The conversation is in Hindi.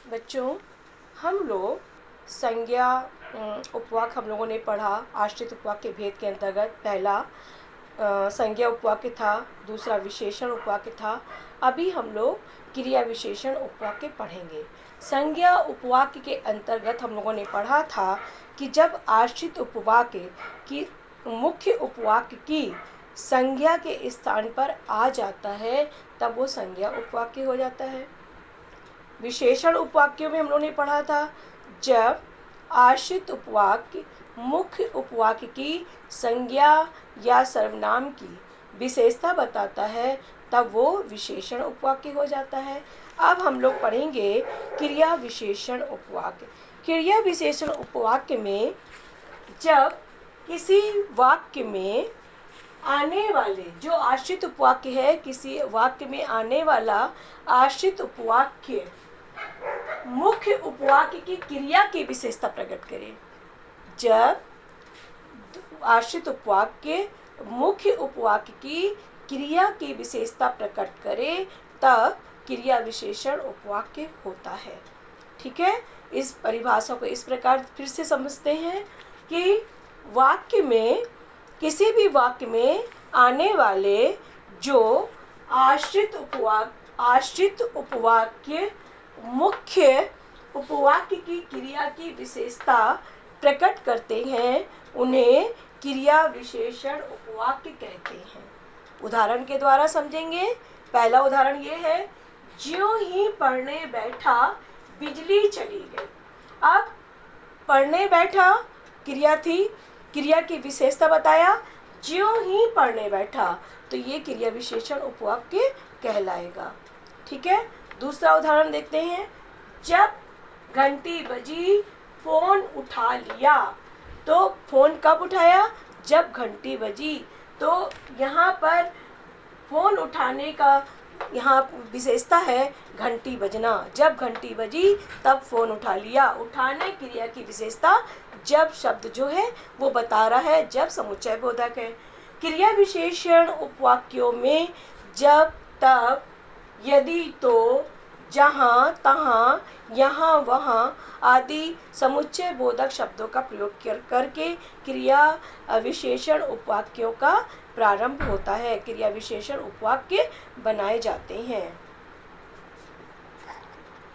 बच्चों, हम लोग संज्ञा उपवाक हम लोगों ने पढ़ा। आश्रित उपवाक के भेद के अंतर्गत पहला संज्ञा उपवाक्य था, दूसरा विशेषण उपवाक्य था। अभी हम लोग क्रिया विशेषण उपवाक्य पढ़ेंगे। संज्ञा उपवाक्य के अंतर्गत हम लोगों ने पढ़ा था कि जब आश्रित उपवाक्य की मुख्य उपवाक्य की संज्ञा के स्थान पर आ जाता है तब वो संज्ञा उपवाक्य हो जाता है। विशेषण उपवाक्यों में हम लोगों ने पढ़ा था जब आश्रित उपवाक्य मुख्य उपवाक्य की संज्ञा या सर्वनाम की विशेषता बताता है तब वो विशेषण उपवाक्य हो जाता है। अब हम लोग पढ़ेंगे क्रिया विशेषण उपवाक्य। क्रिया विशेषण उपवाक्य में जब किसी वाक्य में आने वाले जो आश्रित उपवाक्य है, किसी वाक्य में आने वाला आश्रित उपवाक्य मुख्य उपवाक्य की क्रिया की विशेषता प्रकट करे। जब आश्रित उपवाक्य मुख्य उपवाक्य की क्रिया की विशेषता प्रकट करे तब क्रिया विशेषण उपवाक्य होता है। ठीक है, इस परिभाषा को इस प्रकार फिर से समझते हैं कि वाक्य में, किसी भी वाक्य में आने वाले जो आश्रित उपवाक्य मुख्य उपवाक्य की क्रिया की विशेषता प्रकट करते हैं उन्हें क्रिया विशेषण उपवाक्य कहते हैं। उदाहरण के द्वारा समझेंगे। पहला उदाहरण ये है, ज्यों ही पढ़ने बैठा बिजली चली गई। अब पढ़ने बैठा क्रिया थी, क्रिया की विशेषता बताया ज्यों ही पढ़ने बैठा, तो ये क्रिया विशेषण उपवाक्य कहलाएगा। ठीक है, दूसरा उदाहरण देखते हैं। जब घंटी बजी फोन उठा लिया, तो फोन कब उठाया? जब घंटी बजी। तो यहाँ पर फोन उठाने का यहाँ विशेषता है घंटी बजना। जब घंटी बजी तब फोन उठा लिया। उठाने क्रिया की विशेषता जब शब्द जो है वो बता रहा है, जब समुच्चय बोधक है। क्रिया विशेषण उपवाक्यों में जब, तब, यदि, तो, जहाँ, तहाँ, यहाँ, वहाँ आदि समुच्चय बोधक शब्दों का प्रयोग करके क्रिया विशेषण उपवाक्यों का प्रारंभ होता है। क्रिया विशेषण उपवाक्य बनाए जाते हैं।